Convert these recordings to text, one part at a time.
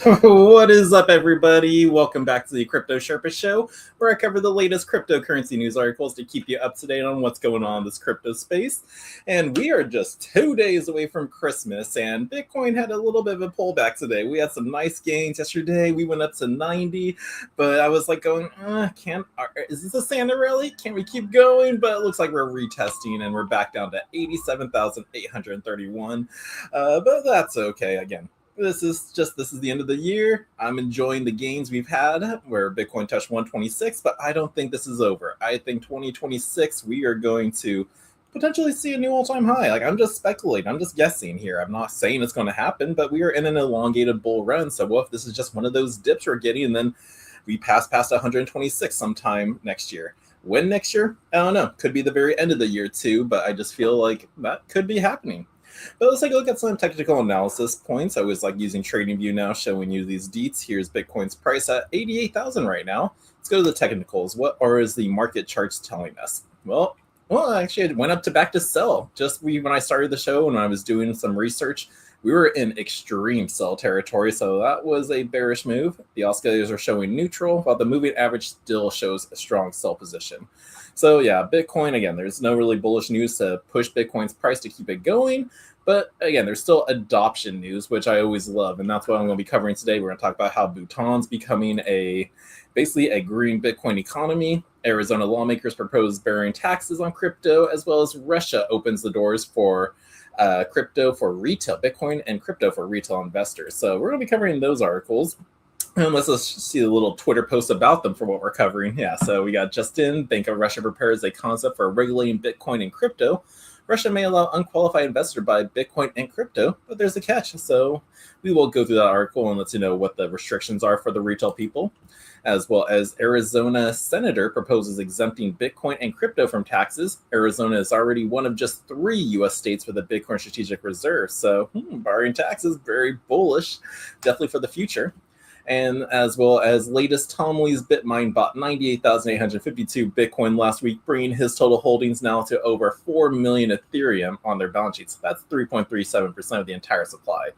What is up, everybody? Welcome back to the Crypto Sherpa Show, where I cover the latest cryptocurrency news articles to keep you up to date on what's going on in this crypto space. And we are just 2 days away from Christmas, and Bitcoin had a little bit of a pullback today. We had some nice gains yesterday. We went up to 90, but I was like going, is this a Santa rally? Can we keep going? But it looks like we're retesting, and we're back down to 87,831. But that's okay. Again, this is the end of the year. I'm enjoying the gains we've had where Bitcoin touched 126, but I don't think this is over. I think 2026 we are going to potentially see a new all-time high. Like, I'm just speculating, I'm just guessing here. I'm not saying it's going to happen, but we are in an elongated bull run. So what if this is just one of those dips we're getting and then we pass past 126 sometime next year? When next year? I don't know. Could be the very end of the year too, but I just feel like that could be happening. But let's take a look at some technical analysis points. I was like using TradingView now, showing you these deets. Here's Bitcoin's price at 88,000 right now. Let's go to the technicals. What is the market charts telling us? Well, actually, it went up to back to sell. Just when I started the show and I was doing some research, we were in extreme sell territory, so that was a bearish move. The oscillators are showing neutral, while the moving average still shows a strong sell position. So yeah, Bitcoin, again, there's no really bullish news to push Bitcoin's price to keep it going. But again, there's still adoption news, which I always love. And that's what I'm going to be covering today. We're going to talk about how Bhutan's becoming basically a green Bitcoin economy. Arizona lawmakers propose bearing taxes on crypto, as well as Russia opens the doors for crypto for retail, Bitcoin and crypto for retail investors. So we're going to be covering those articles. And let's just see a little Twitter post about them for what we're covering. Yeah, so we got Justin, Bank of Russia prepares a concept for regulating Bitcoin and crypto. Russia may allow unqualified investor to buy Bitcoin and crypto, but there's a catch. So we will go through that article and let you know what the restrictions are for the retail people, as well as Arizona senator proposes exempting Bitcoin and crypto from taxes. Arizona is already one of just 3 U.S. states with a Bitcoin strategic reserve. So barring taxes, very bullish, definitely for the future. And as well as latest, Tom Lee's Bitmine bought 98,852 Bitcoin last week, bringing his total holdings now to over 4 million Ethereum on their balance sheets. That's 3.37% of the entire supply.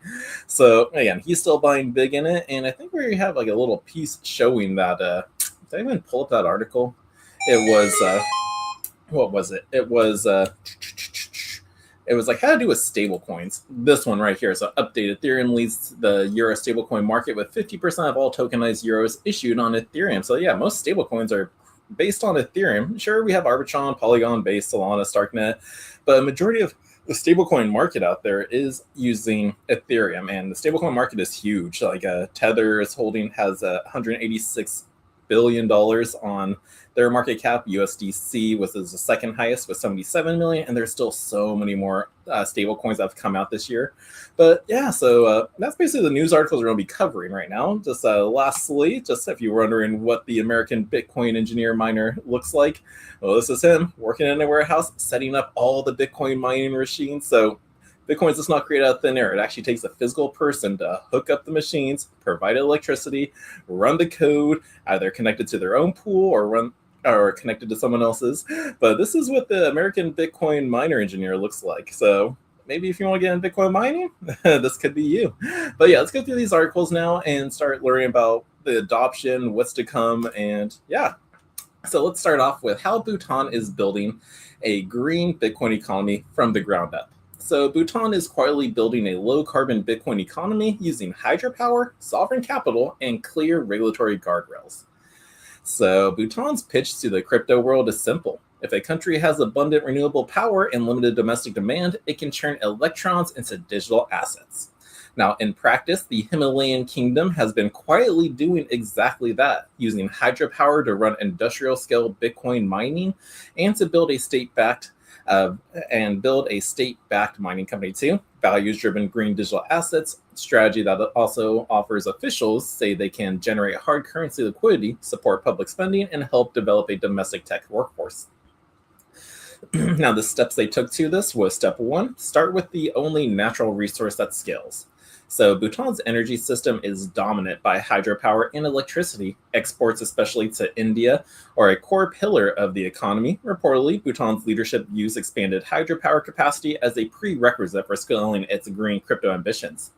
So again, he's still buying big in it. And I think we have like a little piece showing that, did I even pull up that article? It was, what was it? It was like how to do with stable coins. This one right here. So updated Ethereum leads the Euro stablecoin market with 50% of all tokenized euros issued on Ethereum. So yeah, most stablecoins are based on Ethereum. Sure, we have Arbitron, Polygon, Base, Solana, Starknet, but a majority of the stablecoin market out there is using Ethereum, and the stablecoin market is huge. Like Tether has $186 billion on their market cap. USDC was the second highest with 77 million, and there's still so many more stable coins that have come out this year. But yeah, so that's basically the news articles we're going to be covering right now. Just lastly, just if you're wondering what the American Bitcoin engineer miner looks like, well, this is him working in a warehouse setting up all the Bitcoin mining machines. So Bitcoin is just not created out of thin air. It actually takes a physical person to hook up the machines, provide electricity, run the code, either connected to their own pool or connected to someone else's. But this is what the American Bitcoin miner engineer looks like. So maybe if you want to get into Bitcoin mining, this could be you. But yeah, let's go through these articles now and start learning about the adoption, what's to come, and yeah. So let's start off with how Bhutan is building a green Bitcoin economy from the ground up. So Bhutan is quietly building a low-carbon Bitcoin economy using hydropower, sovereign capital, and clear regulatory guardrails. So Bhutan's pitch to the crypto world is simple. If a country has abundant renewable power and limited domestic demand, it can turn electrons into digital assets. Now, in practice, the Himalayan kingdom has been quietly doing exactly that, using hydropower to run industrial-scale Bitcoin mining and to build a state-backed mining company too. Values-driven green digital assets, strategy that also offers officials say they can generate hard currency liquidity, support public spending, and help develop a domestic tech workforce. Now, the steps they took to this was step 1, start with the only natural resource that scales. So Bhutan's energy system is dominant by hydropower and electricity. Exports, especially to India, are a core pillar of the economy. Reportedly, Bhutan's leadership views expanded hydropower capacity as a prerequisite for scaling its green crypto ambitions.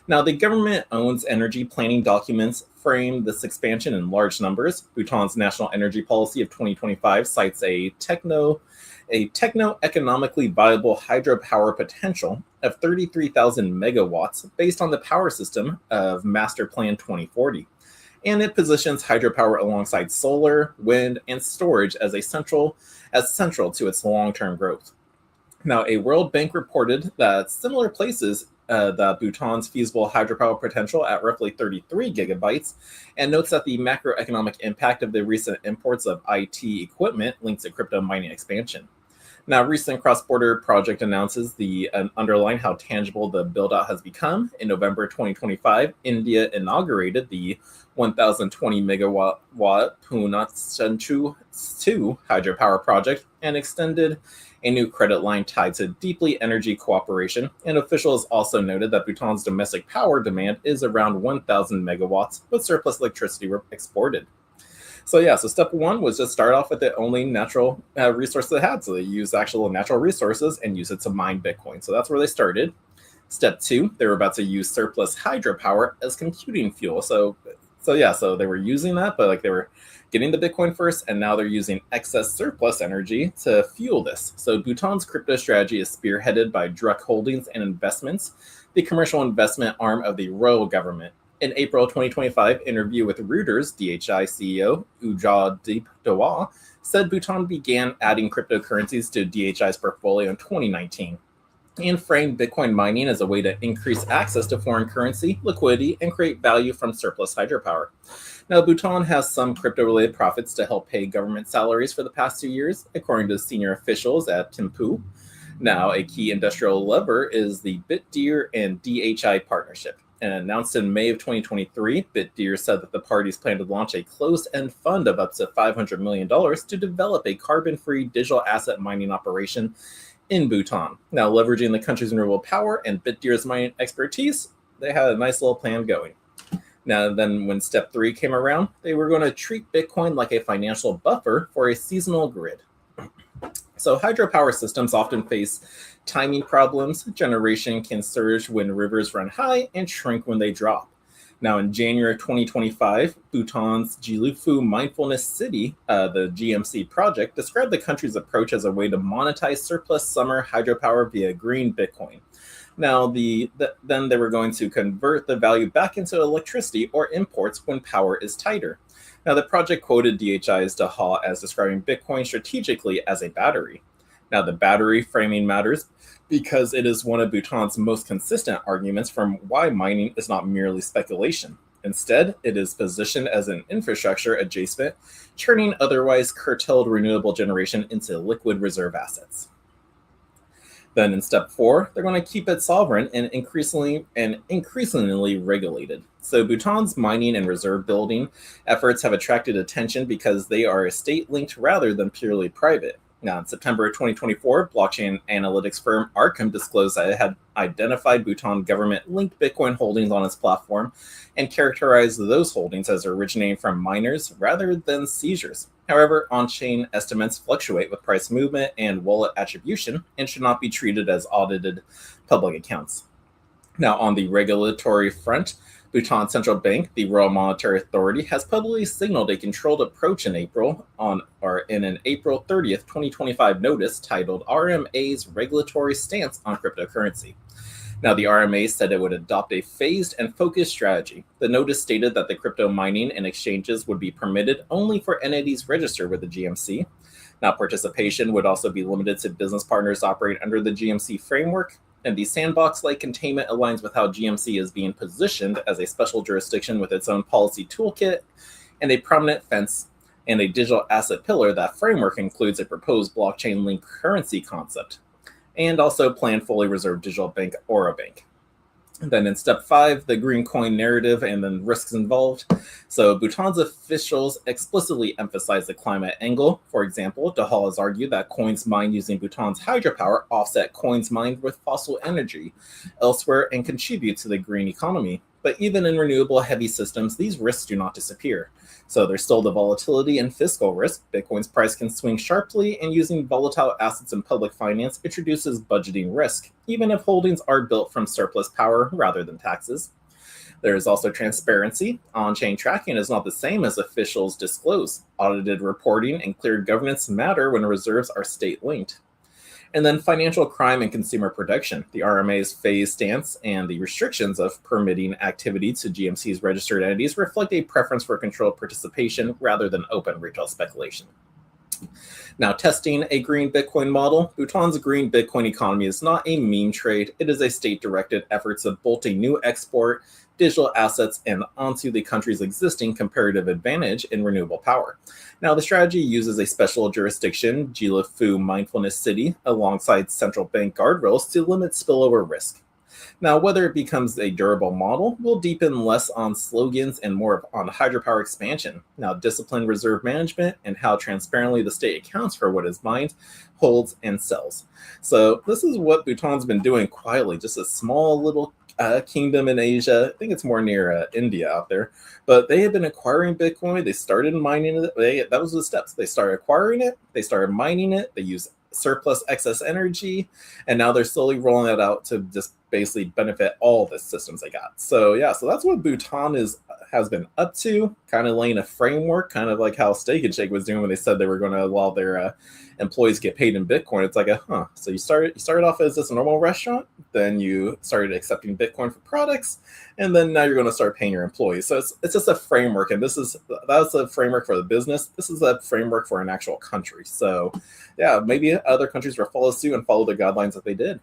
Now, the government owns energy planning documents frame this expansion in large numbers. Bhutan's National Energy Policy of 2025 cites a techno-economically viable hydropower potential of 33,000 megawatts based on the power system of Master Plan 2040. And it positions hydropower alongside solar, wind, and storage as central to its long-term growth. Now, a World Bank reported that similar places the Bhutan's feasible hydropower potential at roughly 33 gigabytes, and notes that the macroeconomic impact of the recent imports of IT equipment links to crypto mining expansion. Now, recent cross-border project announces underline how tangible the build-out has become. In November 2025, India inaugurated the 1,020 megawatt Punachenchu 2 hydropower project and extended a new credit line tied to deeply energy cooperation. And officials also noted that Bhutan's domestic power demand is around 1,000 megawatts, with surplus electricity exported. So step one was just start off with the only natural resource they had. So they used actual natural resources and use it to mine Bitcoin. So that's where they started. Step two, they were about to use surplus hydropower as computing fuel. So they were using that, but they were getting the Bitcoin first, and now they're using excess surplus energy to fuel this. So Bhutan's crypto strategy is spearheaded by Druk Holdings and Investments, the commercial investment arm of the royal government. In April 2025 interview with Reuters, DHI CEO Ujjwal Dawa said Bhutan began adding cryptocurrencies to DHI's portfolio in 2019 and framed Bitcoin mining as a way to increase access to foreign currency, liquidity, and create value from surplus hydropower. Now, Bhutan has some crypto-related profits to help pay government salaries for the past 2 years, according to senior officials at Thimphu. Now, a key industrial lever is the BitDeer and DHI partnership. And announced in May of 2023, BitDeer said that the parties plan to launch a closed-end fund of up to $500 million to develop a carbon-free digital asset mining operation in Bhutan. Now, leveraging the country's renewable power and BitDeer's mining expertise, they had a nice little plan going. Now, then when step three came around, they were going to treat Bitcoin like a financial buffer for a seasonal grid. So hydropower systems often face timing problems. Generation can surge when rivers run high and shrink when they drop. Now, in January 2025, Bhutan's Jilufu Mindfulness City, the GMC project, described the country's approach as a way to monetize surplus summer hydropower via green Bitcoin. Now, then they were going to convert the value back into electricity or imports when power is tighter. Now, the project quoted DHI's Daha as describing Bitcoin strategically as a battery. Now, the battery framing matters because it is one of Bhutan's most consistent arguments from why mining is not merely speculation. Instead, it is positioned as an infrastructure adjacent, turning otherwise curtailed renewable generation into liquid reserve assets. Then in step four, they're going to keep it sovereign and increasingly regulated. So Bhutan's mining and reserve building efforts have attracted attention because they are state-linked rather than purely private. Now, in September 2024, blockchain analytics firm Arkham disclosed that it had identified Bhutan government-linked Bitcoin holdings on its platform and characterized those holdings as originating from miners rather than seizures. However, on-chain estimates fluctuate with price movement and wallet attribution and should not be treated as audited public accounts. Now, on the regulatory front, Bhutan Central Bank, the Royal Monetary Authority, has publicly signaled a controlled approach in an April 30th, 2025 notice titled RMA's Regulatory Stance on Cryptocurrency. Now, the RMA said it would adopt a phased and focused strategy. The notice stated that the crypto mining and exchanges would be permitted only for entities registered with the GMC. Now, participation would also be limited to business partners operating under the GMC framework. And the sandbox-like containment aligns with how GMC is being positioned as a special jurisdiction with its own policy toolkit and a prominent fence and a digital asset pillar. That framework includes a proposed blockchain-linked currency concept and also planned fully reserved digital bank Aura Bank. And then in step five, the green coin narrative and then risks involved. So Bhutan's officials explicitly emphasize the climate angle. For example, Dahal has argued that coins mined using Bhutan's hydropower offset coins mined with fossil energy elsewhere and contribute to the green economy. But even in renewable heavy systems, these risks do not disappear. So there's still the volatility and fiscal risk. Bitcoin's price can swing sharply, and using volatile assets in public finance introduces budgeting risk, even if holdings are built from surplus power rather than taxes. There is also transparency. On-chain tracking is not the same as officials disclose. Audited reporting and clear governance matter when reserves are state-linked. And then financial crime and consumer protection. The RMA's phased stance and the restrictions of permitting activity to GMC's registered entities reflect a preference for controlled participation rather than open retail speculation. Now, testing a green Bitcoin model. Bhutan's green Bitcoin economy is not a meme trade. It is a state-directed effort to bolt a new export digital assets and onto the country's existing comparative advantage in renewable power. Now, the strategy uses a special jurisdiction, Jilafu Mindfulness City, alongside central bank guardrails to limit spillover risk. Now, whether it becomes a durable model will deepen less on slogans and more on hydropower expansion. Now, disciplined reserve management and how transparently the state accounts for what is mined, holds, and sells. So this is what Bhutan's been doing quietly, just a small little kingdom in Asia. I think it's more near India out there. But they have been acquiring Bitcoin. They started mining it. That was the steps. They started acquiring it. They started mining it. They used surplus excess energy. And now they're slowly rolling it out to just basically benefit all the systems they got. So yeah, so that's what Bhutan has been up to, kind of laying a framework, kind of like how Steak and Shake was doing when they said they were going to allow their employees get paid in Bitcoin. It's like so you started off as just a normal restaurant, then you started accepting Bitcoin for products, and then now you're going to start paying your employees. So it's just a framework, and that's a framework for the business. This is a framework for an actual country. So yeah, maybe other countries will follow suit and follow the guidelines that they did.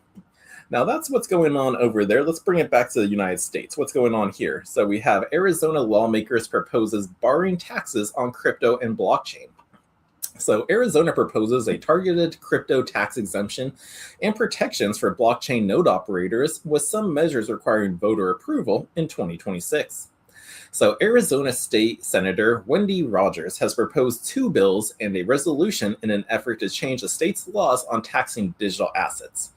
Now, that's what's going on over there. Let's bring it back to the United States. What's going on here? So we have Arizona lawmakers proposes barring taxes on crypto and blockchain. So Arizona proposes a targeted crypto tax exemption and protections for blockchain node operators, with some measures requiring voter approval in 2026. So Arizona State Senator Wendy Rogers has proposed 2 bills and a resolution in an effort to change the state's laws on taxing digital assets.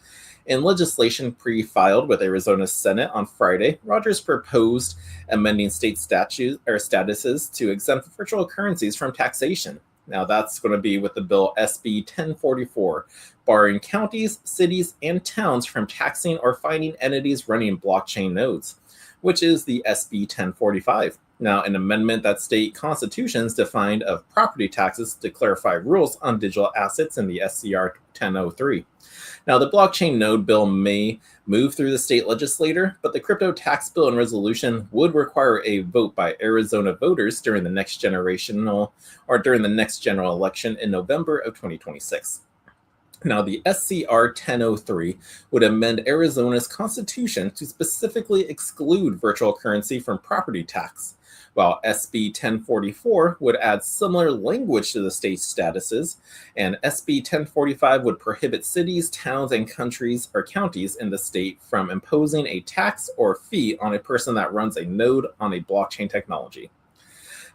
In legislation pre-filed with Arizona's Senate on Friday, Rogers proposed amending state statuses to exempt virtual currencies from taxation. Now, that's going to be with the bill SB 1044, barring counties, cities, and towns from taxing or fining entities running blockchain nodes, which is the SB 1045. Now, an amendment that state constitutions defined of property taxes to clarify rules on digital assets in the SCR 1003. Now, the blockchain node bill may move through the state legislature, but the crypto tax bill and resolution would require a vote by Arizona voters during the next general election in November of 2026. Now, the SCR 1003 would amend Arizona's constitution to specifically exclude virtual currency from property tax, while SB 1044 would add similar language to the state's statuses, and SB 1045 would prohibit cities, towns, and counties in the state from imposing a tax or fee on a person that runs a node on a blockchain technology.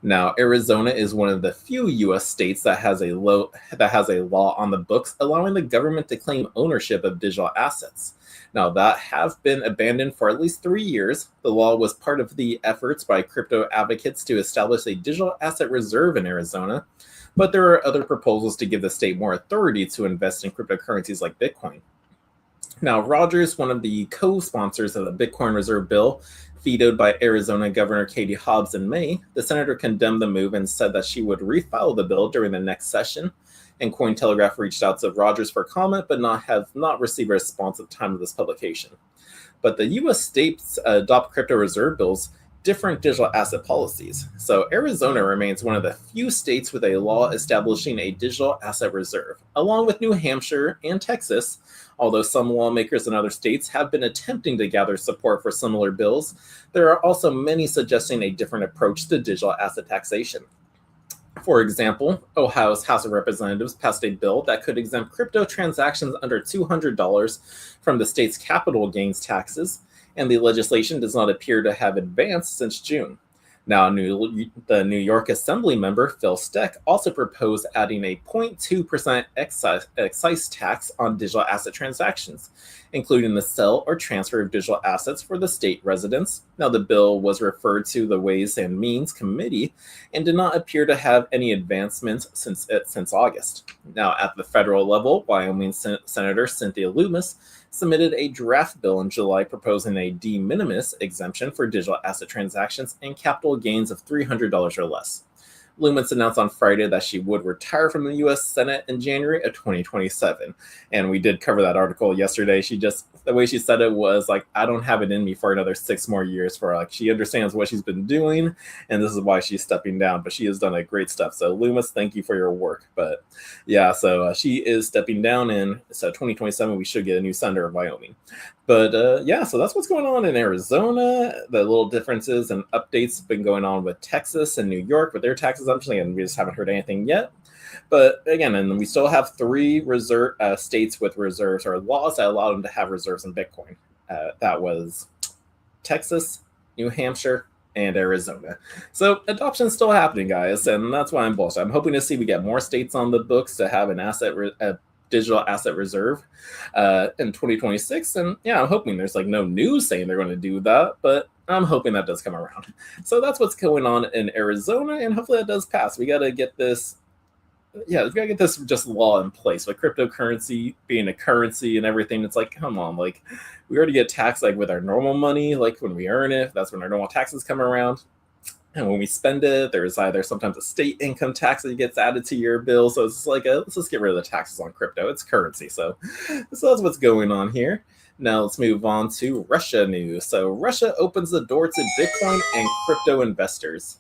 Now, Arizona is one of the few U.S. states that has a law on the books allowing the government to claim ownership of digital assets. Now, that have been abandoned for at least 3 years. The law was part of the efforts by crypto advocates to establish a digital asset reserve in Arizona, but there are other proposals to give the state more authority to invest in cryptocurrencies like Bitcoin. Now, Rogers, one of the co-sponsors of the Bitcoin Reserve Bill, vetoed by Arizona Governor Katie Hobbs in May, the senator condemned the move and said that she would refile the bill during the next session. And Cointelegraph reached out to Rogers for comment, but have not received a response at the time of this publication. But the U.S. states adopt crypto reserve bills different digital asset policies. So Arizona remains one of the few states with a law establishing a digital asset reserve, along with New Hampshire and Texas. Although some lawmakers in other states have been attempting to gather support for similar bills, there are also many suggesting a different approach to digital asset taxation. For example, Ohio's House of Representatives passed a bill that could exempt crypto transactions under $200 from the state's capital gains taxes, and the legislation does not appear to have advanced since June. Now, the New York Assembly member Phil Steck also proposed adding a 0.2% excise tax on digital asset transactions, including the sale or transfer of digital assets for the state residents. Now, the bill was referred to the Ways and Means Committee and did not appear to have any advancements since August. Now, at the federal level, Wyoming Senator Cynthia Loomis submitted a draft bill in July proposing a de minimis exemption for digital asset transactions and capital gains of $300 or less. Loomis announced on Friday that she would retire from the U.S. Senate in January of 2027. And we did cover that article yesterday. The way she said it was like, I don't have it in me for another 6 more years for like, she understands what she's been doing, and this is why she's stepping down. But she has done a great stuff. So Loomis, thank you for your work. But yeah, so she is stepping down, and so 2027, we should get a new senator of Wyoming. But yeah, so that's what's going on in Arizona. The little differences and updates have been going on with Texas and New York with their tax exemption, and we just haven't heard anything yet. But again, and we still have 3 states with reserves or laws that allow them to have reserves in Bitcoin. That was Texas, New Hampshire, and Arizona. So adoption's still happening, guys, and that's why I'm bullish. I'm hoping to see we get more states on the books to have a digital asset reserve in 2026. And yeah, I'm hoping there's like no news saying they're going to do that, but I'm hoping that does come around. So that's what's going on in Arizona, and hopefully that does pass. We got to get this. Yeah, we gotta get this just law in place with cryptocurrency being a currency and everything. It's like, come on, like we already get taxed like with our normal money, like when we earn it, that's when our normal taxes come around. And when we spend it, there's either sometimes a state income tax that gets added to your bill. So it's like, let's just get rid of the taxes on crypto. It's currency. So that's what's going on here. Now let's move on to Russia news. So Russia opens the door to Bitcoin and crypto investors.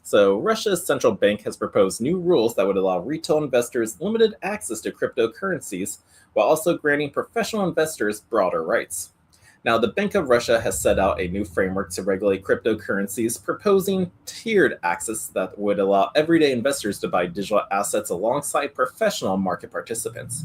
So Russia's central bank has proposed new rules that would allow retail investors limited access to cryptocurrencies, while also granting professional investors broader rights. Now, the Bank of Russia has set out a new framework to regulate cryptocurrencies, proposing tiered access that would allow everyday investors to buy digital assets alongside professional market participants,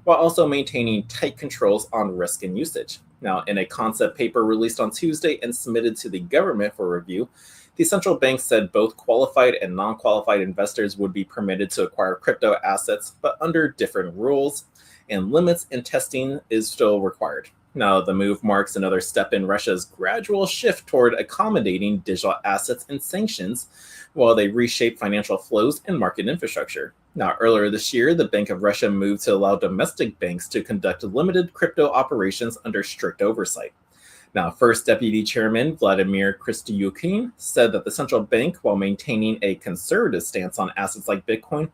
while also maintaining tight controls on risk and usage. Now, in a concept paper released on Tuesday and submitted to the government for review, the central bank said both qualified and non-qualified investors would be permitted to acquire crypto assets, but under different rules, and limits and testing is still required. Now, the move marks another step in Russia's gradual shift toward accommodating digital assets and sanctions while they reshape financial flows and market infrastructure. Now, earlier this year, the Bank of Russia moved to allow domestic banks to conduct limited crypto operations under strict oversight. Now, First Deputy Chairman Vladimir Kristyukin said that the central bank, while maintaining a conservative stance on assets like Bitcoin,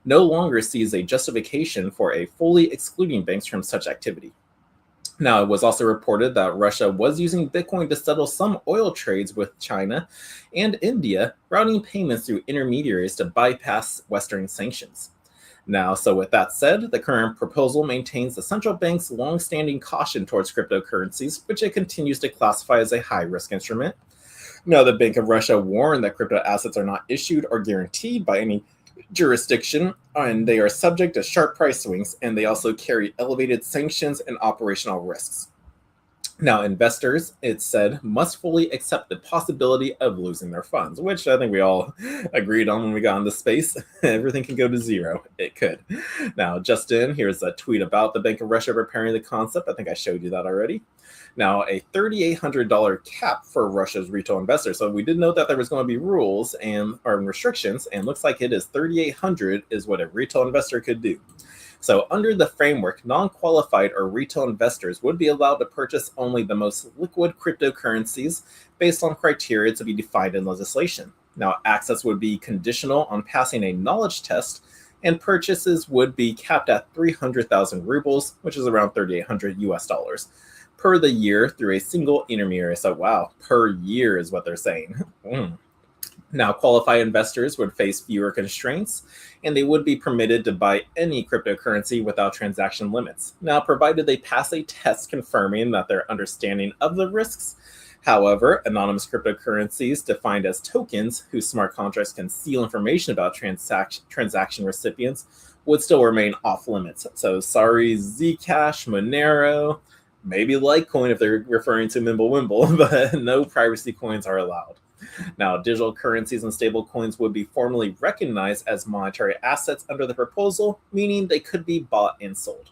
no longer sees a justification for a fully excluding banks from such activity. Now, it was also reported that Russia was using Bitcoin to settle some oil trades with China and India, routing payments through intermediaries to bypass Western sanctions. Now, so with that said, the current proposal maintains the central bank's long-standing caution towards cryptocurrencies, which it continues to classify as a high-risk instrument. Now, the Bank of Russia warned that crypto assets are not issued or guaranteed by any jurisdiction, and they are subject to sharp price swings, and they also carry elevated sanctions and operational risks. Now, investors, it said, must fully accept the possibility of losing their funds, which I think we all agreed on when we got into space. Everything can go to zero. It could. Now, just in, here's a tweet about the Bank of Russia preparing the concept. I think I showed you that already. Now, a $3,800 cap for Russia's retail investors. So we did know that there was going to be rules and or restrictions, and looks like it is $3,800 is what a retail investor could do. So under the framework, non-qualified or retail investors would be allowed to purchase only the most liquid cryptocurrencies based on criteria to be defined in legislation. Now, access would be conditional on passing a knowledge test, and purchases would be capped at 300,000 rubles, which is around 3,800 US dollars, per the year through a single intermediary. So wow, per year is what they're saying. Now, qualified investors would face fewer constraints, and they would be permitted to buy any cryptocurrency without transaction limits. Now, provided they pass a test confirming that their understanding of the risks. However, anonymous cryptocurrencies, defined as tokens whose smart contracts can steal information about transaction recipients, would still remain off limits. So sorry, Zcash, Monero, maybe Litecoin if they're referring to Mimblewimble, but no privacy coins are allowed. Now, digital currencies and stablecoins would be formally recognized as monetary assets under the proposal, meaning they could be bought and sold.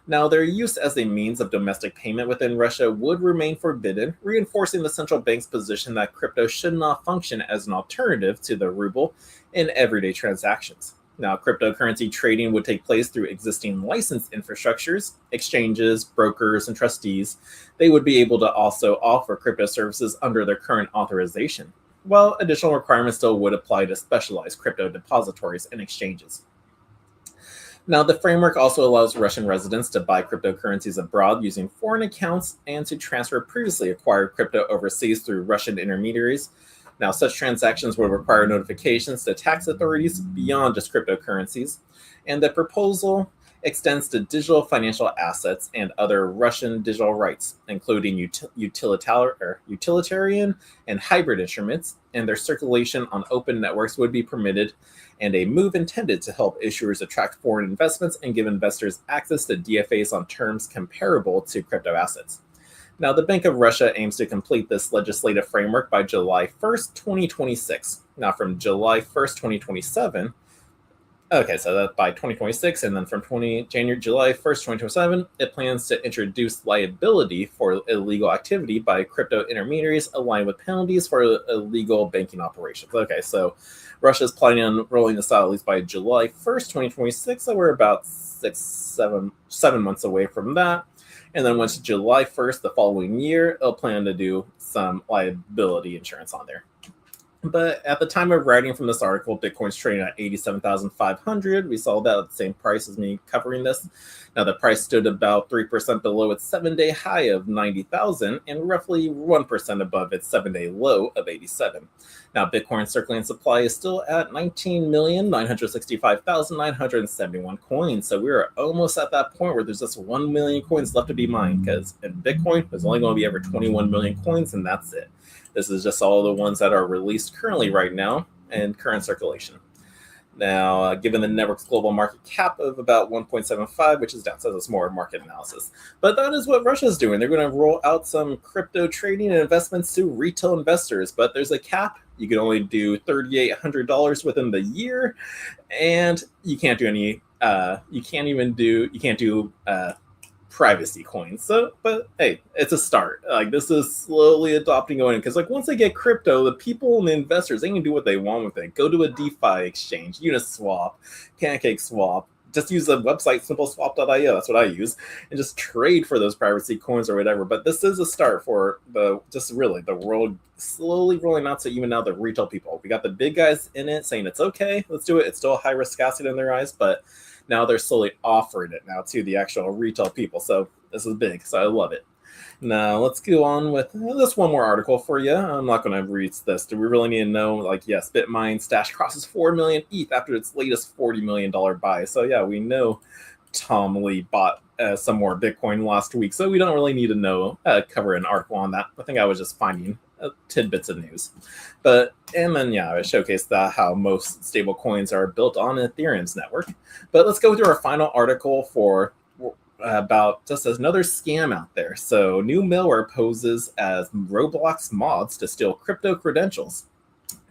Now, their use as a means of domestic payment within Russia would remain forbidden, reinforcing the central bank's position that crypto should not function as an alternative to the ruble in everyday transactions. Now, cryptocurrency trading would take place through existing licensed infrastructures, exchanges, brokers, and trustees. They would be able to also offer crypto services under their current authorization, while additional requirements still would apply to specialized crypto depositories and exchanges. Now, the framework also allows Russian residents to buy cryptocurrencies abroad using foreign accounts and to transfer previously acquired crypto overseas through Russian intermediaries. Now, such transactions would require notifications to tax authorities beyond just cryptocurrencies, and the proposal extends to digital financial assets and other Russian digital rights, including utilitarian and hybrid instruments, and their circulation on open networks would be permitted, and a move intended to help issuers attract foreign investments and give investors access to DFAs on terms comparable to crypto assets. Now, the Bank of Russia aims to complete this legislative framework by July 1st, 2026. Now, from July 1st, 2027, okay, so that by 2026, and then from July 1st, 2027, it plans to introduce liability for illegal activity by crypto intermediaries aligned with penalties for illegal banking operations. Okay, so Russia's planning on rolling this out at least by July 1st, 2026, so we're about 7 months away from that. And then once July 1st, the following year, they'll plan to do some liability insurance on there. But at the time of writing from this article, Bitcoin's trading at 87,500. We saw that at the same price as me covering this. Now, the price stood about 3% below its 7-day high of 90,000 and roughly 1% above its 7-day low of 87. Now, Bitcoin circulating supply is still at 19,965,971 coins. So we're almost at that point where there's just 1 million coins left to be mined, because in Bitcoin, there's only going to be ever 21 million coins, and that's it. This is just all the ones that are released currently right now and current circulation. Now, given the network's global market cap of about 1.75, which is down, so it's more market analysis. But that is what Russia's doing. They're going to roll out some crypto trading and investments to retail investors, but there's a cap. You can only do $3,800 within the year, and you can't do any. You can't do privacy coins. So, but hey, it's a start. Like, this is slowly adopting going, because like once they get crypto, the people and the investors, they can do what they want with it. Go to a DeFi exchange, Uniswap, PancakeSwap. Just use the website simpleswap.io. That's what I use, and just trade for those privacy coins or whatever. But this is a start for the world slowly rolling out to even now the retail people. We got the big guys in it saying it's okay, let's do it. It's still a high risk asset in their eyes, but now they're slowly offering it now to the actual retail people. So this is big. So I love it. Now let's go on with this one more article for you. I'm not going to read this. Do we really need to know? Like, yes, BitMine stash crosses 4 million ETH after its latest $40 million buy. So yeah, we know Tom Lee bought some more Bitcoin last week. So we don't really need to cover an article on that. I think I was just finding tidbits of news. And then I showcased how most stable coins are built on Ethereum's network. But let's go through our final article for about just another scam out there. So new malware poses as Roblox mods to steal crypto credentials.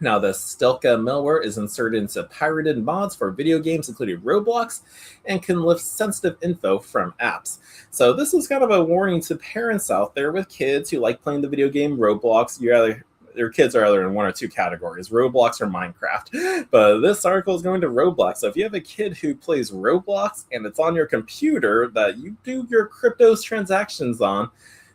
Now, the Stelka malware is inserted into pirated mods for video games, including Roblox, and can lift sensitive info from apps. So this is kind of a warning to parents out there with kids who like playing the video game Roblox. Your kids are either in one or two categories, Roblox or Minecraft. But this article is going to Roblox. So if you have a kid who plays Roblox and it's on your computer that you do your crypto transactions on,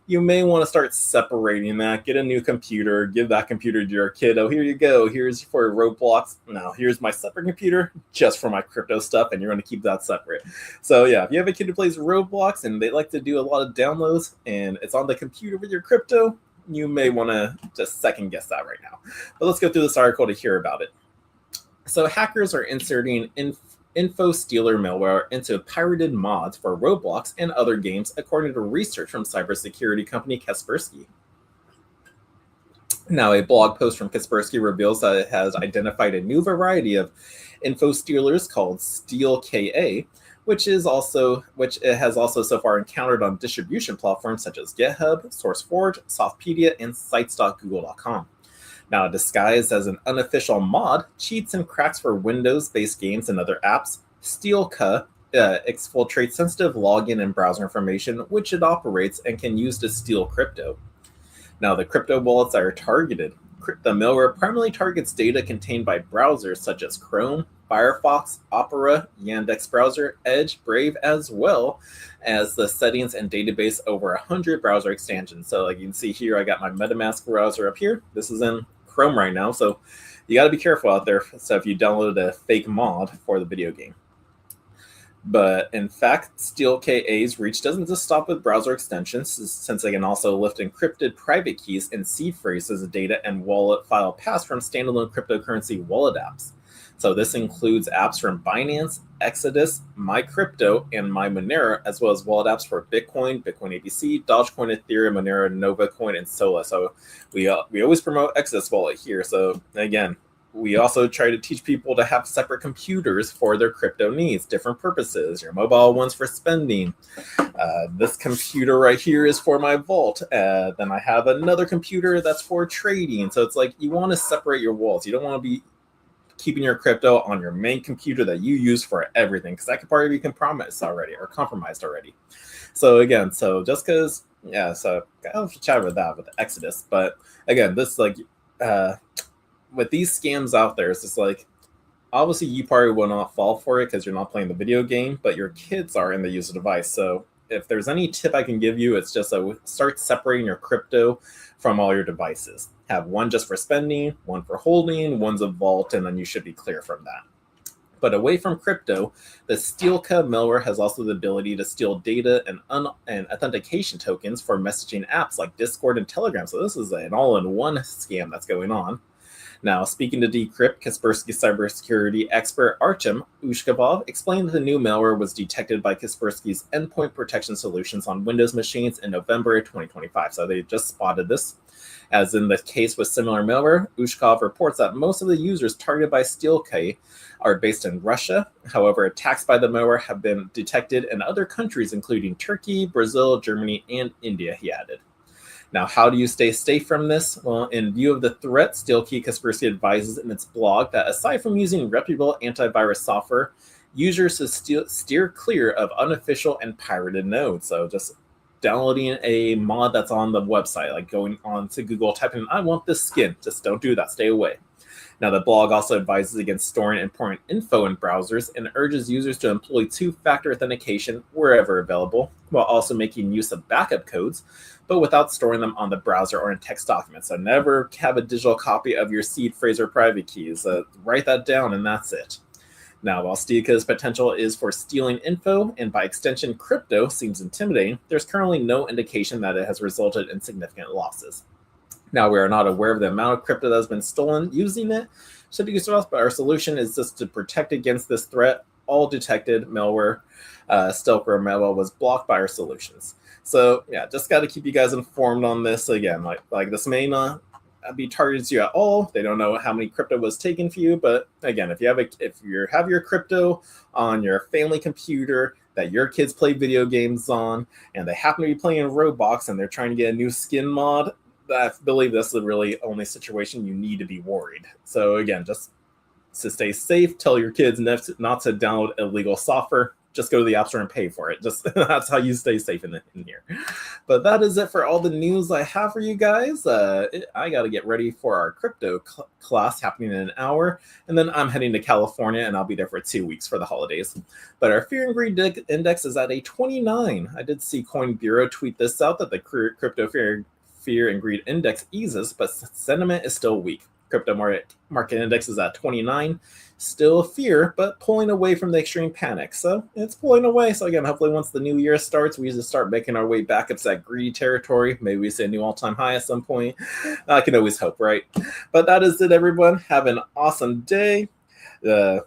you may want to start separating that. Get a new computer, give that computer to your kid. Oh, here you go. Here's for Roblox. Now, here's my separate computer just for my crypto stuff, and you're going to keep that separate. So yeah, if you have a kid who plays Roblox and they like to do a lot of downloads and it's on the computer with your crypto, you may want to just second guess that right now. But let's go through this article to hear about it. So hackers are inserting info stealer malware into pirated mods for Roblox and other games, according to research from cybersecurity company Kaspersky. Now, a blog post from Kaspersky reveals that it has identified a new variety of info stealers called StealKA, which it has also so far encountered on distribution platforms such as GitHub, SourceForge, Softpedia, and sites.google.com. Now, disguised as an unofficial mod, cheats and cracks for Windows-based games and other apps, Steelka exfiltrates sensitive login and browser information, which it operates and can use to steal crypto. Now, the crypto wallets are targeted. The malware primarily targets data contained by browsers such as Chrome, Firefox, Opera, Yandex Browser, Edge, Brave, as well as the settings and database over 100 browser extensions. So like you can see here, I got my MetaMask browser up here. This is in Chrome right now, so you got to be careful out there. So if you download a fake mod for the video game. But in fact, SteelKA's reach doesn't just stop with browser extensions, since they can also lift encrypted private keys and seed phrases of data and wallet file paths from standalone cryptocurrency wallet apps. So this includes apps from Binance, Exodus, MyCrypto, and MyMonero, as well as wallet apps for Bitcoin, Bitcoin ABC, Dogecoin, Ethereum, Monero, NovaCoin, and Sola. So we always promote Exodus wallet here. So again, we also try to teach people to have separate computers for their crypto needs, different purposes. Your mobile one's for spending. This computer right here is for my vault. Then I have another computer that's for trading. So it's like you want to separate your wallets. You don't want to be keeping your crypto on your main computer that you use for everything, because that could probably be compromised already. So again, so just because, so I'll chat about that with the Exodus. But again, this like, with these scams out there, it's just like, obviously you probably will not fall for it because you're not playing the video game, but your kids are in the user device. So if there's any tip I can give you, it's just start separating your crypto from all your devices. Have one just for spending, one for holding, one's a vault, and then you should be clear from that. But away from crypto, the Steelka malware has also the ability to steal data and authentication tokens for messaging apps like Discord and Telegram. So this is an all-in-one scam that's going on. Now, speaking to Decrypt, Kaspersky cybersecurity expert Artem Ushkabov explained that the new malware was detected by Kaspersky's endpoint protection solutions on Windows machines in November of 2025. So they just spotted this. As in the case with similar malware, Ushkov reports that most of the users targeted by Steelka are based in Russia. However, attacks by the malware have been detected in other countries, including Turkey, Brazil, Germany, and India, he added. Now, how do you stay safe from this? Well, in view of the threat, Steelka Kaspersky advises in its blog that aside from using reputable antivirus software, users should steer clear of unofficial and pirated nodes. So just downloading a mod that's on the website, like going on to Google, typing in, I want this skin. Just don't do that. Stay away. Now, the blog also advises against storing important info in browsers and urges users to employ two-factor authentication wherever available, while also making use of backup codes, but without storing them on the browser or in text documents. So never have a digital copy of your seed phrase or private keys. Write that down and that's it. Now, while Steelka's potential is for stealing info, and by extension crypto, seems intimidating, there's currently no indication that it has resulted in significant losses. Now, we are not aware of the amount of crypto that has been stolen using it, but our solution is just to protect against this threat. All detected malware, Steelka malware was blocked by our solutions. So yeah, just got to keep you guys informed on this. Again, like this may not be targeted to you at all. They don't know how many crypto was taken for you, but again, if you have your crypto on your family computer that your kids play video games on, and they happen to be playing Roblox and they're trying to get a new skin mod, I believe this is the really only situation you need to be worried. So again, just to stay safe, tell your kids not to download illegal software. Just go to the App Store and pay for it. Just that's how you stay safe in here. But that is it for all the news I have for you guys. I got to get ready for our crypto class happening in an hour. And then I'm heading to California, and I'll be there for 2 weeks for the holidays. But our fear and greed index is at a 29. I did see Coin Bureau tweet this out, that the crypto fear and greed index eases, but sentiment is still weak. Crypto market index is at 29, still fear, but pulling away from the extreme panic. So it's pulling away. So again, hopefully once the new year starts, we just start making our way back up to that greedy territory. Maybe we see a new all-time high at some point. I can always hope, right? But that is it, everyone. Have an awesome day.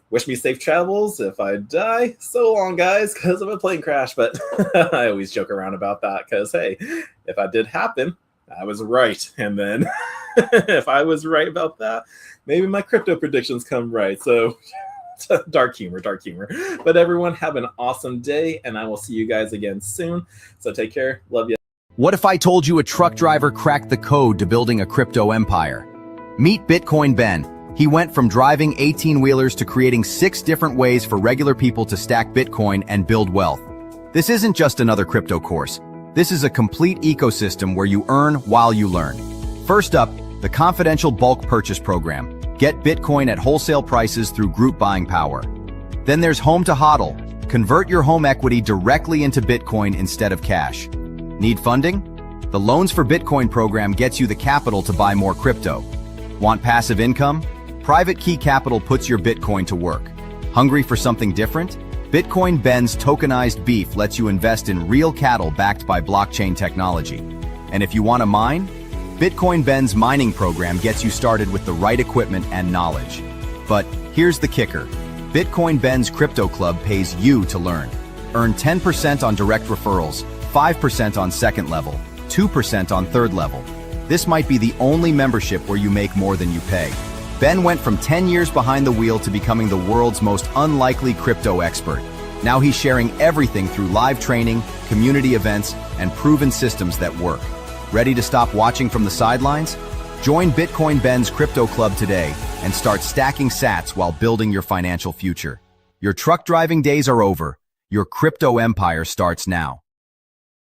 Wish me safe travels. If I die, so long, guys, because of a plane crash. But I always joke around about that because, hey, if that did happen, I was right. And then if I was right about that, maybe my crypto predictions come right. So dark humor. But everyone, have an awesome day, and I will see you guys again soon. So take care. Love you. What if I told you a truck driver cracked the code to building a crypto empire? Meet Bitcoin Ben. He went from driving 18-wheelers to creating 6 different ways for regular people to stack Bitcoin and build wealth. This isn't just another crypto course. This is a complete ecosystem where you earn while you learn. First up, the confidential bulk purchase program. Get Bitcoin at wholesale prices through group buying power. Then there's Home to HODL. Convert your home equity directly into Bitcoin instead of cash. Need funding? The Loans for Bitcoin program gets you the capital to buy more crypto. Want passive income? Private Key Capital puts your Bitcoin to work. Hungry for something different? Bitcoin Ben's tokenized beef lets you invest in real cattle backed by blockchain technology. And if you want to mine? Bitcoin Ben's mining program gets you started with the right equipment and knowledge. But here's the kicker. Bitcoin Ben's Crypto Club pays you to learn. Earn 10% on direct referrals, 5% on second level, 2% on third level. This might be the only membership where you make more than you pay. Ben went from 10 years behind the wheel to becoming the world's most unlikely crypto expert. Now he's sharing everything through live training, community events, and proven systems that work. Ready to stop watching from the sidelines? Join Bitcoin Ben's Crypto Club today and start stacking sats while building your financial future. Your truck driving days are over. Your crypto empire starts now.